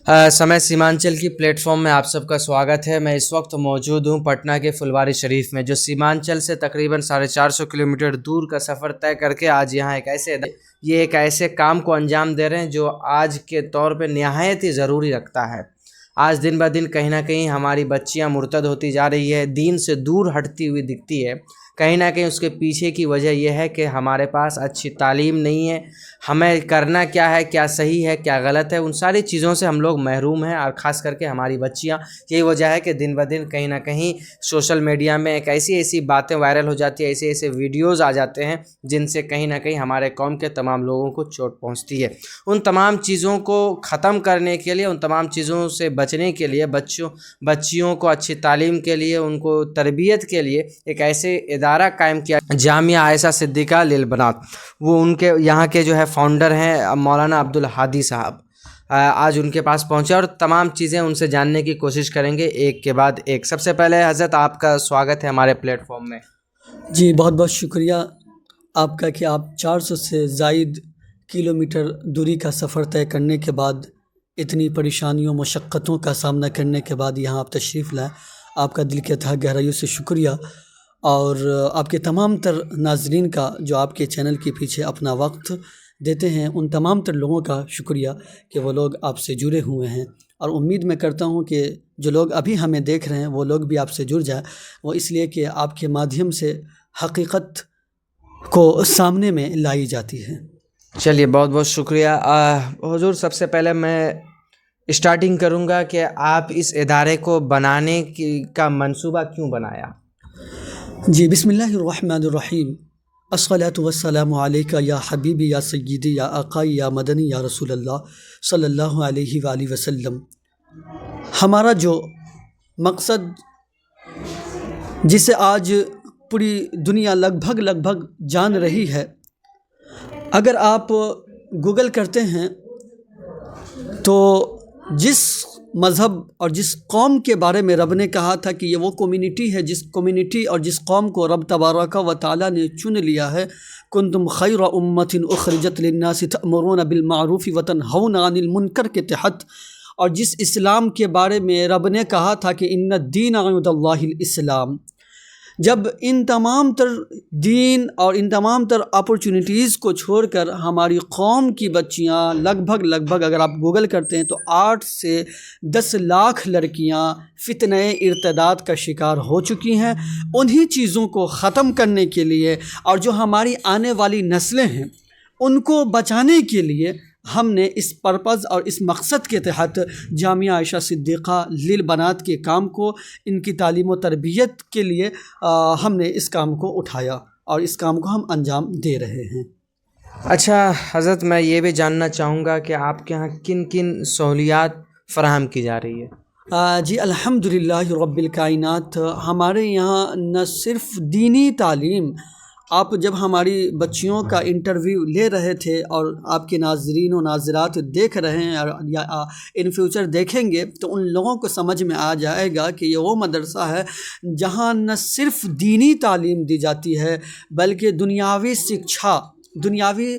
समय सीमांचल की प्लेटफॉर्म में आप सबका स्वागत है। मैं इस वक्त मौजूद हूँ पटना के फुलवारी शरीफ में, जो सीमांचल से तकरीबन 450 किलोमीटर दूर का सफ़र तय करके आज यहाँ एक ऐसे काम को अंजाम दे रहे हैं जो आज के तौर पे निहायत ही ज़रूरी रखता है। आज दिन ब दिन कहीं ना कहीं हमारी बच्चियाँ मुर्तद होती जा रही है, दीन से दूर हटती हुई दिखती है। कहीं ना कहीं उसके पीछे की वजह यह है कि हमारे पास अच्छी तालीम नहीं है। हमें करना क्या है, क्या सही है, क्या गलत है, उन सारी चीज़ों से हम लोग महरूम हैं। और ख़ास करके हमारी बच्चियां, यही वजह है कि दिन ब दिन कहीं ना कहीं सोशल मीडिया में एक ऐसी बातें वायरल हो जाती है, ऐसे वीडियोज़ आ जाते हैं जिनसे कहीं ना कहीं हमारे कौम के तमाम लोगों को चोट पहुँचती है। उन तमाम चीज़ों को ख़त्म करने के लिए, उन तमाम चीज़ों से बचने के लिए, बच्चियों को अच्छी तालीम के लिए, उनको तरबियत के लिए एक ऐसे इदारा कायम किया, जामिया आयशा सिद्दीक़ा लिल बनात। वो उनके यहाँ के जो है फाउंडर हैं मौलाना अब्दुल हादी साहब। आज उनके पास पहुँचे और तमाम चीज़ें उनसे जानने की कोशिश करेंगे एक के बाद एक। सबसे पहले हज़रत आपका स्वागत है हमारे प्लेटफॉर्म में। जी बहुत बहुत शुक्रिया आपका कि आप 400 से ज़ायद किलोमीटर दूरी का सफ़र तय करने के बाद, इतनी परेशानियों मशक्क़तों का सामना करने के बाद यहाँ आप तशरीफ़ लाए। आपका दिल के तहे गहराइयों से शुक्रिया, और आपके तमाम तर नाज़रीन का जो आपके चैनल के पीछे अपना वक्त देते हैं, उन तमाम तर लोगों का शुक्रिया कि वो लोग आपसे जुड़े हुए हैं। और उम्मीद मैं करता हूँ कि जो लोग अभी हमें देख रहे हैं वो लोग भी आपसे जुड़ जाए, वो इसलिए कि आपके माध्यम से हकीकत को सामने में लाई जाती है। चलिए बहुत बहुत शुक्रिया हुजूर। सबसे पहले मैं स्टार्टिंग करूँगा कि आप इस इदारे को बनाने का मंसूबा क्यों बनाया? जी बिस्मिल्लाहिर्रहमानिर्रहीम। अस्सलातु वस्सलामु अलैका या हबीबी या सय्यदी या आक़ाई या मदनी या रसूलल्लाह सल्लल्लाहु अलैहि वालैहि वसल्लम। हमारा जो मकसद, जिसे आज पूरी दुनिया लगभग जान रही है, अगर आप गूगल करते हैं तो जिस मज़हब और जिस कौम के बारे में रब ने कहा था कि ये वो कम्युनिटी है, जिस कम्युनिटी और जिस कौम को रब तबारक व तआला ने चुन लिया है, कुंतुम खैर उम्मतिन उखरिजत लिन्नासि तअमुरूना बिल मारूफ़ि व तनहौना अनिल मुनकर के तहत, और जिस इस्लाम के बारे में रब ने कहा था कि इन्ना दीन इंदल्लाहिल इस्लाम, जब इन तमाम तर दीन और इन तमाम तर अपॉर्चुनिटीज़ को छोड़कर हमारी कौम की बच्चियां लगभग अगर आप गूगल करते हैं तो 8 से 10 लाख लड़कियां फितने इर्तदाद का शिकार हो चुकी हैं, उन्हीं चीज़ों को ख़त्म करने के लिए और जो हमारी आने वाली नस्लें हैं उनको बचाने के लिए हमने इस पर्पज़ और इस मकसद के तहत जामिया आयशा सिद्दीक़ा लिल बनात के काम को, इनकी तालीम व तरबियत के लिए हमने इस काम को उठाया और इस काम को हम अंजाम दे रहे हैं। अच्छा हज़रत, मैं ये भी जानना चाहूँगा कि आपके यहाँ किन किन सहूलियात फ़राहम की जा रही है? जी अल्हम्दुलिल्लाह रब्बिल कायनात। हमारे यहाँ न सिर्फ़ दीनी तालीम, आप जब हमारी बच्चियों का इंटरव्यू ले रहे थे और आपके नाज़रीन और नाज़रात देख रहे हैं या इन फ्यूचर देखेंगे तो उन लोगों को समझ में आ जाएगा कि ये वो मदरसा है जहाँ न सिर्फ़ दीनी तालीम दी जाती है बल्कि दुनियावी शिक्षा, दुनियावी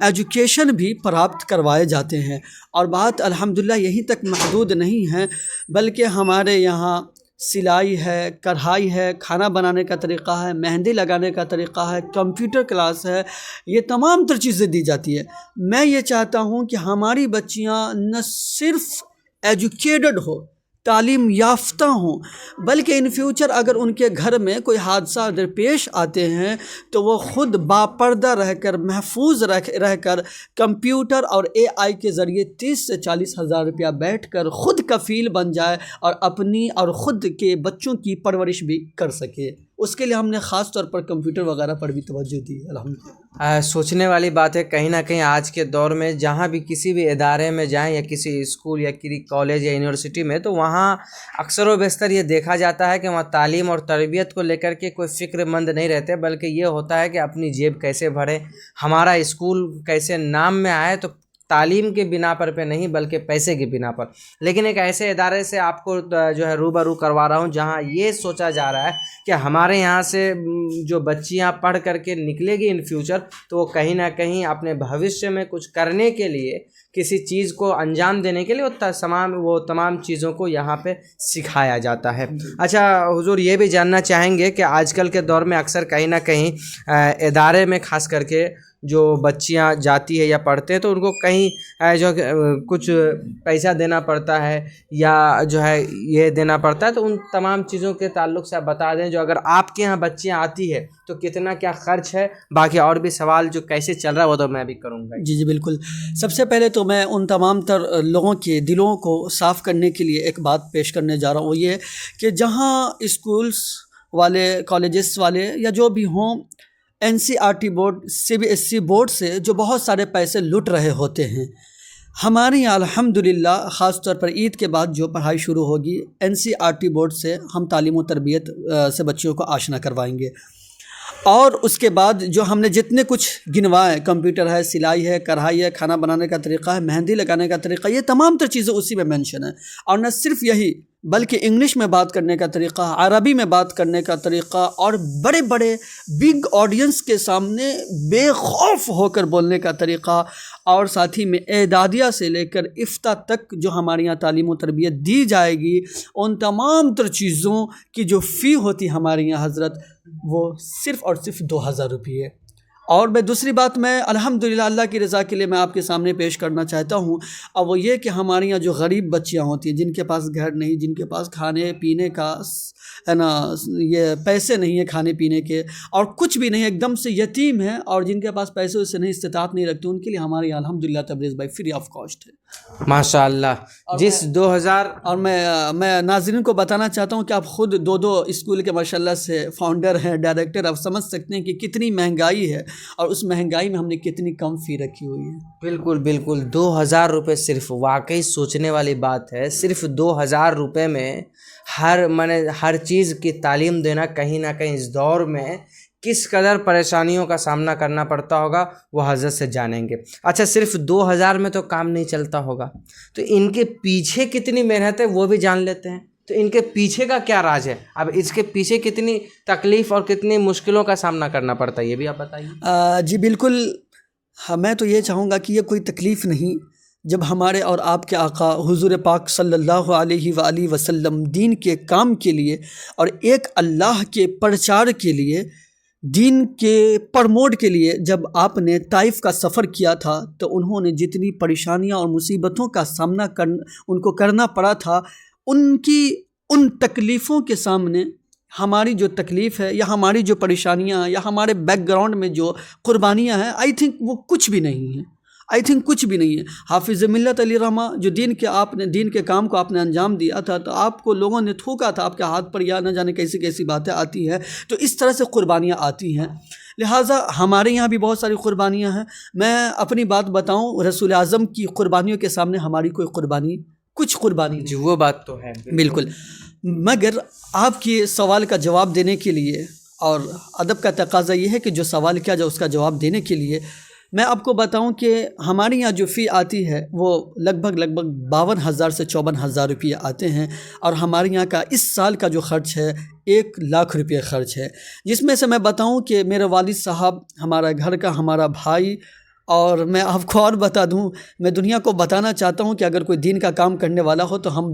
एजुकेशन भी प्राप्त करवाए जाते हैं। और बात अल्हम्दुलिल्लाह यहीं तक महदूद नहीं है, बल्कि हमारे यहाँ सिलाई है, कढ़ाई है, खाना बनाने का तरीक़ा है, मेहंदी लगाने का तरीक़ा है, कंप्यूटर क्लास है, ये तमाम तर चीज़ें दी जाती है। मैं ये चाहता हूँ कि हमारी बच्चियाँ न सिर्फ़ एजुकेटेड हो, तालीम याफ्ता हों, बल्कि इन फ्यूचर अगर उनके घर में कोई हादसा दरपेश आते हैं तो वो ख़ुद बापर्दा रहकर, महफूज रहकर कंप्यूटर और AI के ज़रिए 30 से 40 हज़ार रुपया बैठकर ख़ुद कफ़ील बन जाए और अपनी और ख़ुद के बच्चों की परवरिश भी कर सके। उसके लिए हमने ख़ास तौर पर कंप्यूटर वगैरह पर भी तवज्जो दी है अल्हम्दुलिल्लाह। सोचने वाली बात है कहीं ना कहीं आज के दौर में, जहाँ भी किसी भी इदारे में जाएं या किसी स्कूल या किसी कॉलेज या यूनिवर्सिटी में, तो वहाँ अक्सर व बेशतर ये देखा जाता है कि वहाँ तालीम और तरबियत को लेकर के कोई फ़िक्रमंद नहीं रहते, बल्कि ये होता है कि अपनी जेब कैसे भरें, हमारा स्कूल कैसे नाम में आए। तो تعلیم کے بنا پر نہیں بلکہ پیسے کی بنا پر. لیکن ایک ایسے ادارے سے آپ کو جو ہے روبرو کروا رہا ہوں جہاں یہ سوچا جا رہا ہے کہ ہمارے یہاں سے جو بچیاں پڑھ کر کے نکلے گی ان فیوچر تو وہ کہیں نہ کہیں اپنے بھوشیہ میں کچھ کرنے کے لیے, کسی چیز کو انجام دینے کے لیے وہ تمام چیزوں کو یہاں پہ سکھایا جاتا ہے. اچھا حضور, یہ بھی جاننا چاہیں گے کہ آج کل کے دور میں اکثر کہیں نہ کہیں ادارے میں خاص کر کے جو بچیاں جاتی ہے یا پڑھتے ہیں تو ان کو کہیں جو کچھ پیسہ دینا پڑتا ہے یا جو ہے یہ دینا پڑتا ہے, تو ان تمام چیزوں کے تعلق سے آپ بتا دیں جو اگر آپ کے یہاں بچیاں آتی ہے تو کتنا کیا خرچ ہے. باقی اور بھی سوال جو کیسے چل رہا ہے وہ تو میں بھی کروں گا. جی بالکل. سب سے پہلے تو میں ان تمام تر لوگوں کے دلوں کو صاف کرنے کے لیے ایک بات پیش کرنے جا رہا ہوں, وہ یہ کہ جہاں اسکولس والے, کالجز والے یا جو بھی ہوں, NCERT بورڈ, CBSE بورڈ سے جو بہت سارے پیسے لٹ رہے ہوتے ہیں, ہمارے یہاں الحمدللہ خاص طور پر عید کے بعد جو پڑھائی شروع ہوگی NCERT بورڈ سے ہم تعلیم و تربیت سے بچوں کو آشنا کروائیں گے. اور اس کے بعد جو ہم نے جتنے کچھ گنوائے, کمپیوٹر ہے, سلائی ہے, کڑھائی ہے, کھانا بنانے کا طریقہ ہے, مہندی لگانے کا طریقہ, یہ تمام تر چیزیں اسی میں مینشن ہیں. اور نہ صرف یہی بلکہ انگلش میں بات کرنے کا طریقہ, عربی میں بات کرنے کا طریقہ, اور بڑے بڑے بگ آڈینس کے سامنے بے خوف ہو کر بولنے کا طریقہ, اور ساتھ ہی میں اعدادیہ سے لے کر افتہ تک جو ہمارے یہاں تعلیم و تربیت دی جائے گی, ان تمام تر چیزوں کی جو فی ہوتی ہمارے یہاں حضرت وہ صرف اور صرف 2000 روپیے. اور میں دوسری بات میں الحمدللہ اللہ کی رضا کے لیے میں آپ کے سامنے پیش کرنا چاہتا ہوں, اور وہ یہ کہ ہمارے یہاں جو غریب بچیاں ہوتی ہیں, جن کے پاس گھر نہیں, جن کے پاس کھانے پینے کا ہے نا یہ پیسے نہیں ہیں کھانے پینے کے, اور کچھ بھی نہیں, ایک دم سے یتیم ہیں, اور جن کے پاس پیسے سے نہیں, استطاعت نہیں رکھتے, ان کے لیے ہمارے یہاں الحمدللہ تبریز بھائی فری آف کاسٹ ہے. ماشاء اللہ. جس 2000 اور میں ناظرین کو بتانا چاہتا ہوں کہ آپ خود دو اسکول کے ماشاءاللہ سے فاؤنڈر ہیں, ڈائریکٹر, آپ سمجھ سکتے ہیں کہ کتنی مہنگائی ہے, اور اس مہنگائی میں ہم نے کتنی کم فی رکھی ہوئی ہے. بالکل بالکل. 2000 روپے صرف, واقعی سوچنے والی بات ہے, صرف 2000 روپے میں ہر چیز کی تعلیم دینا کہیں نہ کہیں اس دور میں کس قدر پریشانیوں کا سامنا کرنا پڑتا ہوگا وہ حضرت سے جانیں گے. اچھا, صرف 2000 میں تو کام نہیں چلتا ہوگا, تو ان کے پیچھے کتنی محنت ہے وہ بھی جان لیتے ہیں. تو ان کے پیچھے کا کیا راز ہے, اب اس کے پیچھے کتنی تکلیف اور کتنی مشکلوں کا سامنا کرنا پڑتا ہے, یہ بھی آپ بتائیے. جی بالکل. میں تو یہ چاہوں گا کہ یہ کوئی تکلیف نہیں. جب ہمارے اور آپ کے آقا حضور پاک صلی اللہ علیہ وآلہ وسلم دین کے کام کے لیے اور ایک اللہ کے پرچار کے لیے, دین کے پرموٹ کے لیے جب آپ نے طائف کا سفر کیا تھا, تو انہوں نے جتنی پریشانیاں اور مصیبتوں کا سامنا ان کو کرنا پڑا تھا, ان تکلیفوں کے سامنے ہماری جو تکلیف ہے یا ہماری جو پریشانیاں ہیں یا ہمارے بیک گراؤنڈ میں جو قربانیاں ہیں, آئی تھنک وہ کچھ بھی نہیں ہیں. کچھ بھی نہیں ہے. حافظ ملت علی رحمہ جو دین کے کام کو آپ نے انجام دیا تھا, تو آپ کو لوگوں نے تھوکا تھا آپ کے ہاتھ پر, یا نہ جانے کیسی باتیں آتی ہیں, تو اس طرح سے قربانیاں آتی ہیں. لہٰذا ہمارے یہاں بھی بہت ساری قربانیاں ہیں. میں اپنی بات بتاؤں, رسول اعظم کی قربانیوں کے سامنے ہماری کچھ قربانی جی, وہ بات تو ہے بالکل. مگر آپ کے سوال کا جواب دینے کے لیے, اور ادب کا تقاضا یہ ہے کہ جو سوال کیا جائے اس کا جواب دینے کے لیے, میں آپ کو بتاؤں کہ ہمارے یہاں جو فی آتی ہے وہ لگ بھگ 52,000 سے 54,000 روپیے آتے ہیں, اور ہمارے یہاں کا اس سال کا جو خرچ ہے 1,00,000 روپیے خرچ ہے. جس میں سے میں بتاؤں کہ میرے والد صاحب, ہمارا گھر کا ہمارا بھائی, اور میں آپ کو اور بتا دوں, میں دنیا کو بتانا چاہتا ہوں کہ اگر کوئی دین کا کام کرنے والا ہو تو ہم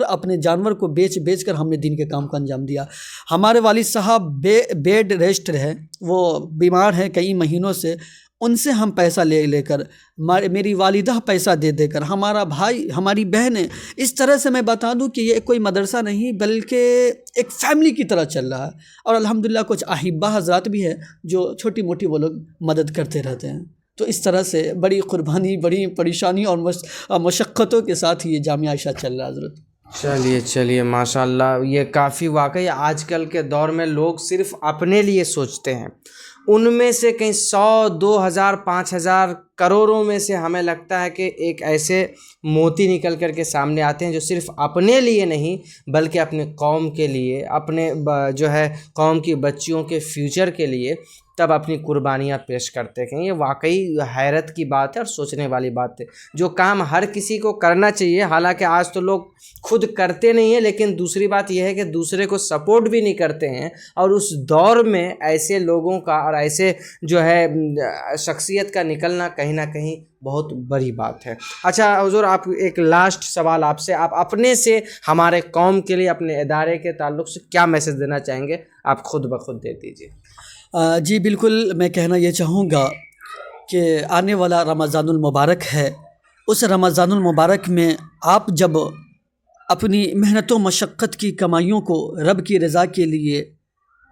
اپنے جانور کو بیچ کر ہم نے دین کے کام کو انجام دیا. ہمارے والد صاحب بیڈ ریسٹ ہیں, وہ بیمار ہیں کئی مہینوں سے, ان سے ہم پیسہ لے کر, میری والدہ پیسہ دے کر, ہمارا بھائی, ہماری بہنیں, اس طرح سے میں بتا دوں کہ یہ کوئی مدرسہ نہیں بلکہ ایک فیملی کی طرح چل رہا ہے. اور الحمدللہ کچھ احبہ حضرات بھی ہیں جو چھوٹی موٹی وہ لوگ مدد کرتے رہتے ہیں. تو اس طرح سے بڑی قربانی, بڑی پریشانی اور مشقتوں کے ساتھ یہ جامعہ عائشہ چل رہا ہے حضرت. چلیے ماشاءاللہ, یہ کافی واقعی آج کل کے دور میں لوگ صرف اپنے لیے سوچتے ہیں. ان میں سے کہیں 100, 2,000, 5,000 کروڑوں میں سے ہمیں لگتا ہے کہ ایک ایسے موتی نکل کر کے سامنے آتے ہیں جو صرف اپنے لیے نہیں بلکہ اپنے قوم کے لیے, اپنے جو ہے قوم کی بچیوں کے فیوچر کے لیے तब अपनी कुर्बानियाँ पेश करते हैं। ये वाकई हैरत की बात है और सोचने वाली बात है। जो काम हर किसी को करना चाहिए, हालांकि आज तो लोग खुद करते नहीं हैं, लेकिन दूसरी बात यह है कि दूसरे को सपोर्ट भी नहीं करते हैं। और उस दौर में ऐसे लोगों का और ऐसे जो है शख्सियत का निकलना कहीं ना कहीं बहुत बड़ी बात है। अच्छा हुजूर, आप एक लास्ट सवाल आपसे, आप अपने से हमारे कौम के लिए, अपने इदारे के ताल्लुक़ से क्या मैसेज देना चाहेंगे? आप खुद ब खुद दे दीजिए। जी बिल्कुल, मैं कहना ये चाहूँगा कि आने वाला रमज़ानुल मुबारक है। उस रमज़ानुल मुबारक में आप जब अपनी मेहनतों मशक्क़त की कमाइयों को रब की रज़ा के लिए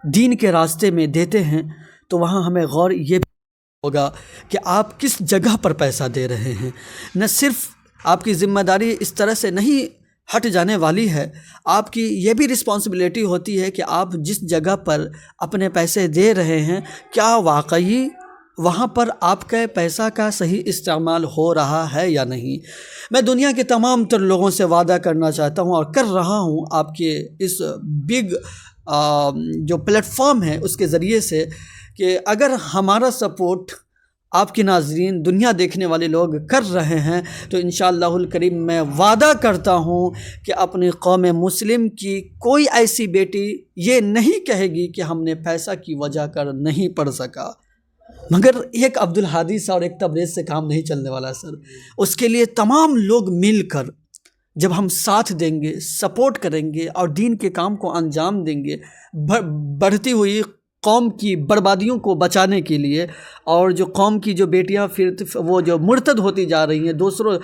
दीन के रास्ते में देते हैं, तो वहाँ हमें गौर ये होगा कि आप किस जगह पर पैसा दे रहे हैं। न सिर्फ आपकी ज़िम्मेदारी इस तरह से नहीं हट जाने वाली है, आपकी ये भी रिस्पॉन्सिबिलिटी होती है कि आप जिस जगह पर अपने पैसे दे रहे हैं, क्या वाकई वहाँ पर आपके पैसा का सही इस्तेमाल हो रहा है या नहीं। मैं दुनिया के तमाम तर लोगों से वादा करना चाहता हूँ और कर रहा हूँ आपके इस बिग जो प्लेटफॉर्म है उसके ज़रिए से, कि अगर हमारा सपोर्ट आपके नाज़रीन, दुनिया देखने वाले लोग कर रहे हैं, तो इंशाअल्लाहुल करीम मैं वादा करता हूँ कि अपनी कौम मुस्लिम की कोई ऐसी बेटी ये नहीं कहेगी कि हमने पैसा की वजह कर नहीं पढ़ सका। मगर एक अब्दुल हादी सा और एक तबरेज़ से काम नहीं चलने वाला सर। उसके लिए तमाम लोग मिलकर जब हम साथ देंगे, सपोर्ट करेंगे और दीन के काम को अंजाम देंगे, बढ़ती हुई कौम की बर्बादियों को बचाने के लिए, और जो कौम की जो बेटियां फिर वो जो मुर्तद होती जा रही हैं, दूसरों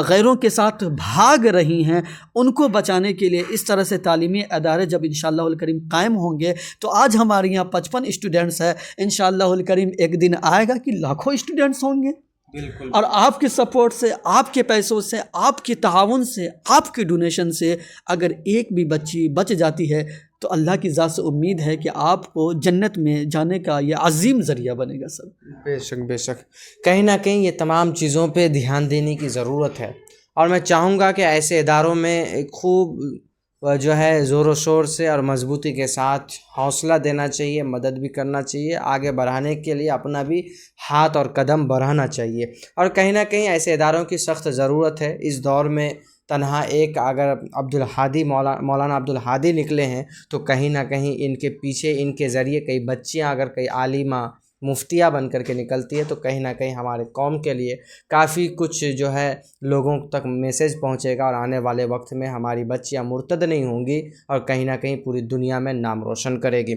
गैरों के साथ भाग रही हैं, उनको बचाने के लिए इस तरह से तालीमी अदारे जब इंशाअल्लाहुल करीम कायम होंगे, तो आज हमारे यहाँ 55 स्टूडेंट्स हैं, इंशाअल्लाहुल करीम एक दिन आएगा कि लाखों स्टूडेंट्स होंगे। बिल्कुल। और आपके सपोर्ट से, आपके पैसों से, आपके ताउन से, आपके डोनेशन से अगर एक भी बच्ची बच जाती है, तो अल्लाह की ज़ात से उम्मीद है कि आपको जन्नत में जाने का ये अजीम ज़रिया बनेगा सर। बेशक बेशक, कहीं ना कहीं ये तमाम चीज़ों पे ध्यान देने की ज़रूरत है। और मैं चाहूँगा कि ऐसे इदारों में खूब जो है ज़ोर शोर से और मजबूती के साथ हौसला देना चाहिए, मदद भी करना चाहिए, आगे बढ़ाने के लिए अपना भी हाथ और कदम बढ़ाना चाहिए। और कहीं ना कहीं ऐसे इदारों की सख्त ज़रूरत है इस दौर में। तन्हा एक अगर अब्दुल हादी मौलाना अब्दुल हादी निकले हैं, तो कहीं ना कहीं इनके पीछे, इनके ज़रिए कई बच्चियां अगर कई आलिमा मुफ्तियाँ बन कर के निकलती है, तो कहीं ना कहीं हमारे कौम के लिए काफ़ी कुछ जो है लोगों तक मैसेज पहुंचेगा। और आने वाले वक्त में हमारी बच्चियां मुर्तद नहीं होंगी और कहीं ना कहीं पूरी दुनिया में नाम रोशन करेगी।